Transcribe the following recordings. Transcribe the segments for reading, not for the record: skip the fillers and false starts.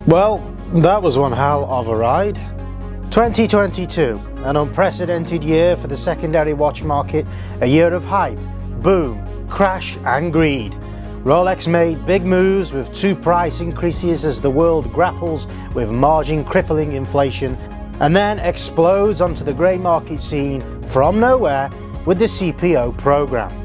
Well, that was one hell of a ride. 2022, an unprecedented year for the secondary watch market, a year of hype, boom, crash and greed. Rolex made big moves with 2 price increases as the world grapples with margin crippling inflation, and then explodes onto the grey market scene from nowhere with the CPO program.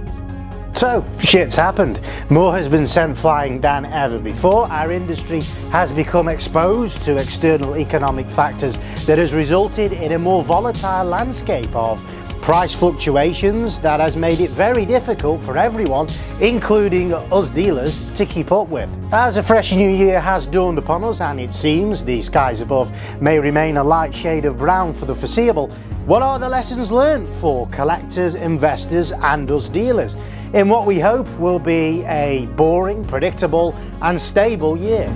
So, shit's happened. More has been sent flying than ever before. Our industry has become exposed to external economic factors that has resulted in a more volatile landscape of price fluctuations that has made it very difficult for everyone, including us dealers, to keep up with. As a fresh new year has dawned upon us, and it seems the skies above may remain a light shade of brown for the foreseeable, what are the lessons learned for collectors, investors and us dealers in what we hope will be a boring, predictable and stable year?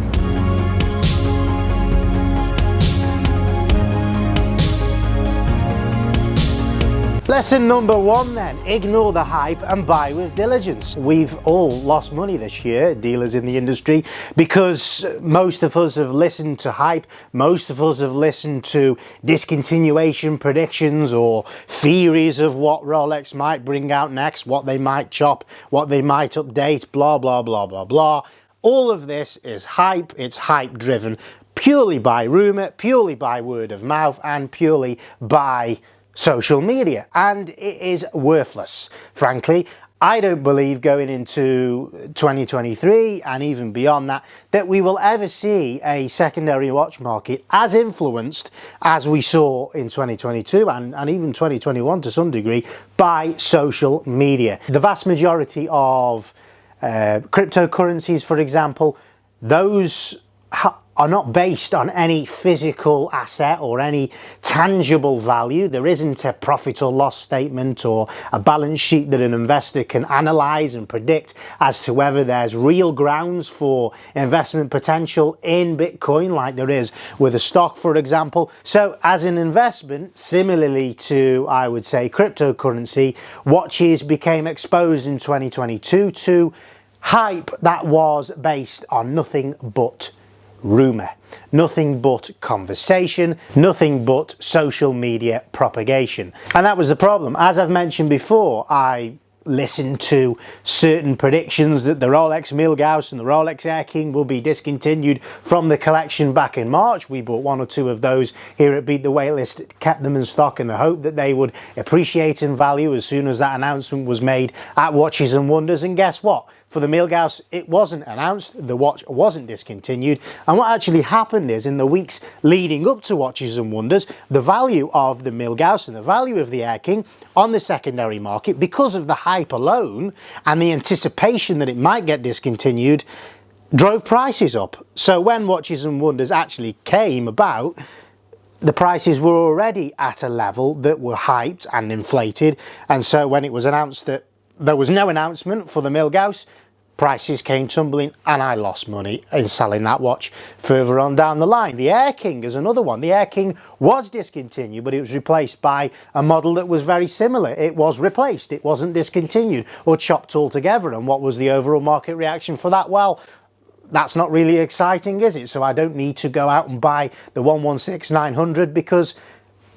Lesson number 1 then, ignore the hype and buy with diligence. We've all lost money this year, dealers in the industry, because most of us have listened to hype, most of us have listened to discontinuation predictions or theories of what Rolex might bring out next, what they might chop, what they might update, blah, blah, blah, blah, blah. All of this is hype, it's hype driven purely by rumour, purely by word of mouth and purely by social media, and it is worthless. Frankly, I don't believe going into 2023 and even beyond that we will ever see a secondary watch market as influenced as we saw in 2022 and even 2021 to some degree by social media. The vast majority of cryptocurrencies, for example, those are not based on any physical asset or any tangible value. There isn't a profit or loss statement or a balance sheet that an investor can analyze and predict as to whether there's real grounds for investment potential in Bitcoin like there is with a stock, for example. So as an investment, similarly to, I would say, cryptocurrency, watches became exposed in 2022 to hype that was based on nothing but rumour, nothing but conversation, nothing but social media propagation. And that was the problem. As I've mentioned before, I listened to certain predictions that the Rolex Milgauss and the Rolex Air King will be discontinued from the collection back in March. We bought 1 or 2 of those here at Beat the Waitlist, kept them in stock in the hope that they would appreciate in value as soon as that announcement was made at Watches and Wonders. And guess what? For the Milgauss, it wasn't announced, the watch wasn't discontinued, and what actually happened is in the weeks leading up to Watches and Wonders, the value of the Milgauss and the value of the Air King on the secondary market, because of the hype alone and the anticipation that it might get discontinued, drove prices up. So when Watches and Wonders actually came about, the prices were already at a level that were hyped and inflated, and so when it was announced that there was no announcement for the Milgauss, prices came tumbling and I lost money in selling that watch further on down the line. The Air King is another one. The Air King was discontinued, but it was replaced by a model that was very similar. It was replaced, it wasn't discontinued or chopped altogether. And what was the overall market reaction for that? Well, that's not really exciting, is it? So I don't need to go out and buy the 116-900 because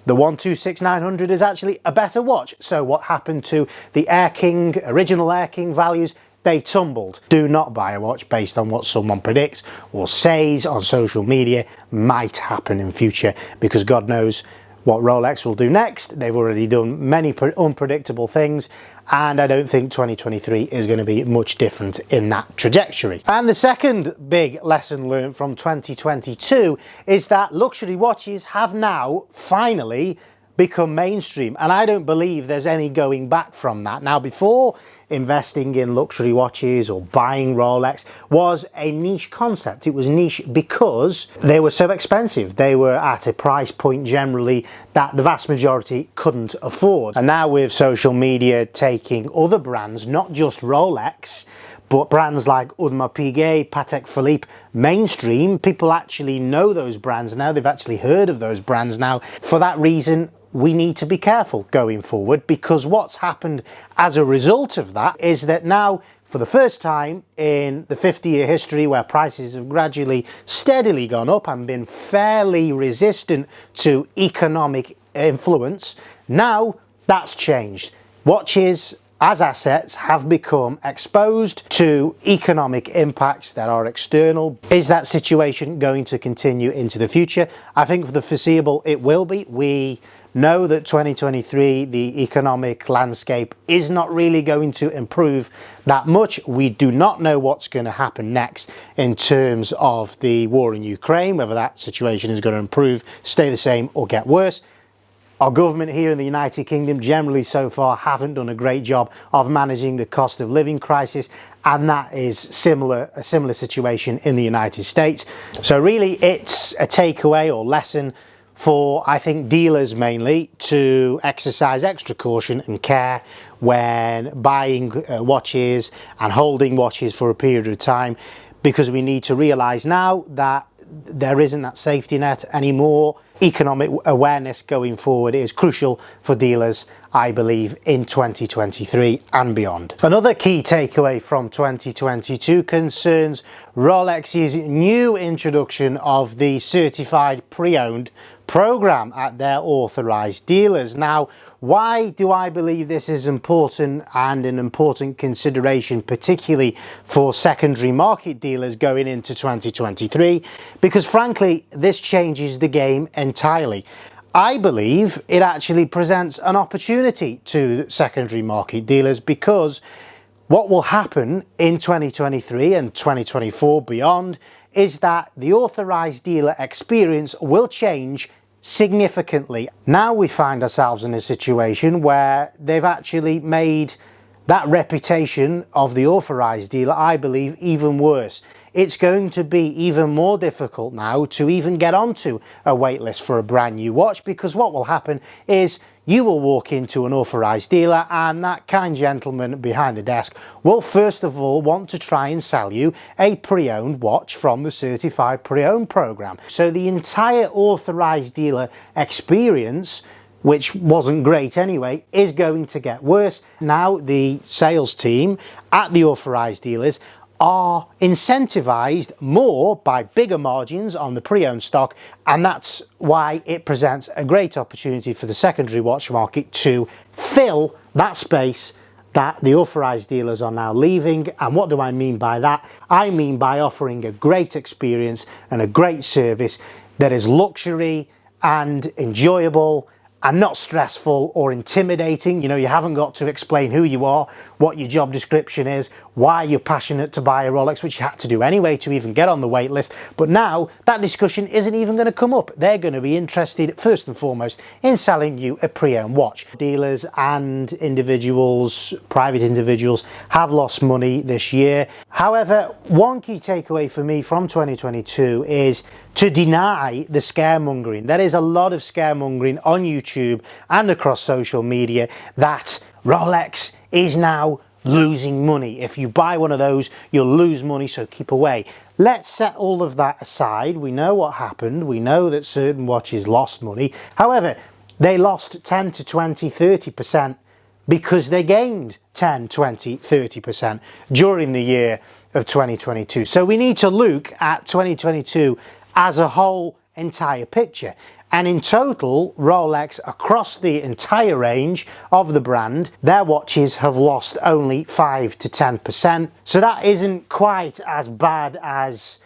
the 126-900 is actually a better watch. So what happened to the Air King, original Air King values? They tumbled. Do not buy a watch based on what someone predicts or says on social media might happen in future, because God knows what Rolex will do next. They've already done many unpredictable things, and I don't think 2023 is going to be much different in that trajectory. And the second big lesson learned from 2022 is that luxury watches have now finally become mainstream, and I don't believe there's any going back from that. Now, before, investing in luxury watches or buying Rolex was a niche concept. It was niche because they were so expensive. They were at a price point generally that the vast majority couldn't afford. And now with social media taking other brands, not just Rolex, but brands like Audemars Piguet, Patek Philippe mainstream, people actually know those brands now. They've actually heard of those brands now. For that reason, we need to be careful going forward, because what's happened as a result of that is that now for the first time in the 50-year history where prices have gradually, steadily gone up and been fairly resistant to economic influence, now that's changed. Watches as assets have become exposed to economic impacts that are external. Is that situation going to continue into the future? I think for the foreseeable it will be. We know that 2023, the economic landscape is not really going to improve that much. We do not know what's going to happen next in terms of the war in Ukraine, whether that situation is going to improve, stay the same or get worse. Our government here in the United Kingdom generally so far haven't done a great job of managing the cost of living crisis, and that is a similar situation in the United States. So really it's a takeaway or lesson for, I think, dealers mainly to exercise extra caution and care when buying watches and holding watches for a period of time, because we need to realise now that there isn't that safety net anymore. Economic awareness going forward is crucial for dealers, I believe, in 2023 and beyond. Another key takeaway from 2022 concerns Rolex's new introduction of the certified pre-owned program at their authorized dealers. Now, why do I believe this is important and an important consideration, particularly for secondary market dealers going into 2023? Because frankly, this changes the game entirely. I believe it actually presents an opportunity to secondary market dealers, because what will happen in 2023 and 2024 beyond is that the authorized dealer experience will change significantly. Now we find ourselves in a situation where they've actually made that reputation of the authorized dealer, I believe, even worse. It's going to be even more difficult now to even get onto a wait list for a brand new watch, because what will happen is you will walk into an authorized dealer and that kind gentleman behind the desk will first of all want to try and sell you a pre-owned watch from the certified pre-owned program. So the entire authorized dealer experience, which wasn't great anyway, is going to get worse. Now the sales team at the authorized dealers are incentivized more by bigger margins on the pre-owned stock, and that's why it presents a great opportunity for the secondary watch market to fill that space that the authorized dealers are now leaving. And what do I mean by that? I mean by offering a great experience and a great service that is luxury and enjoyable and not stressful or intimidating. You know, you haven't got to explain who you are, what your job description is, why you're passionate to buy a Rolex, which you had to do anyway to even get on the wait list. But now that discussion isn't even going to come up. They're going to be interested first and foremost in selling you a pre-owned watch. Dealers and individuals, private individuals, have lost money this year. However, one key takeaway for me from 2022 is to deny the scaremongering. There is a lot of scaremongering on YouTube and across social media that Rolex is now losing money. If you buy one of those, you'll lose money, so keep away. Let's set all of that aside. We know what happened. We know that certain watches lost money. However, they lost 10 to 20, 30% because they gained 10, 20, 30% during the year of 2022. So we need to look at 2022 as a whole entire picture. And in total, Rolex, across the entire range of the brand, their watches have lost only 5 to 10%. So that isn't quite as bad as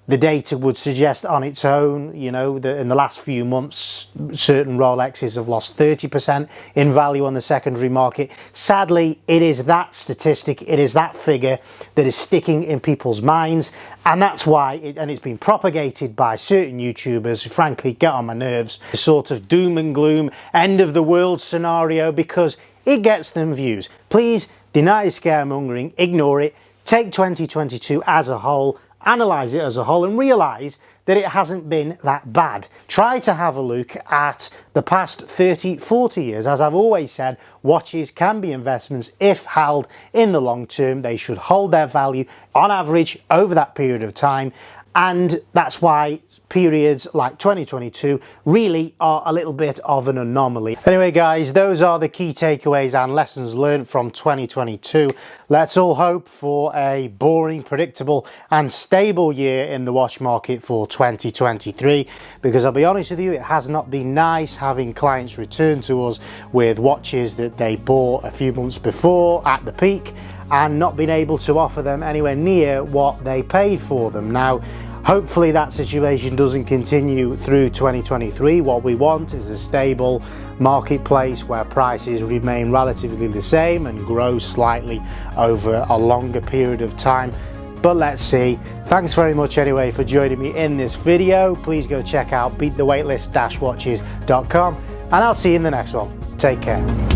the data would suggest on its own. You know, in the last few months, certain Rolexes have lost 30% in value on the secondary market. Sadly, it is that statistic, it is that figure that is sticking in people's minds. And that's why, it's been propagated by certain YouTubers who frankly get on my nerves, a sort of doom and gloom, end of the world scenario, because it gets them views. Please deny the scaremongering, ignore it, take 2022 as a whole, analyze it as a whole, and realize that it hasn't been that bad. Try to have a look at the past 30, 40 years. As I've always said, watches can be investments if held in the long term. They should hold their value on average over that period of time. and that's why periods like 2022 really are a little bit of an anomaly. Anyway guys, those are the key takeaways and lessons learned from 2022. Let's all hope for a boring, predictable and stable year in the watch market for 2023, because I'll be honest with you, it has not been nice having clients return to us with watches that they bought a few months before at the peak and not been able to offer them anywhere near what they paid for them. Now, hopefully that situation doesn't continue through 2023. What we want is a stable marketplace where prices remain relatively the same and grow slightly over a longer period of time. But let's see. Thanks very much anyway for joining me in this video. Please go check out beatthewaitlist-watches.com and I'll see you in the next one. Take care.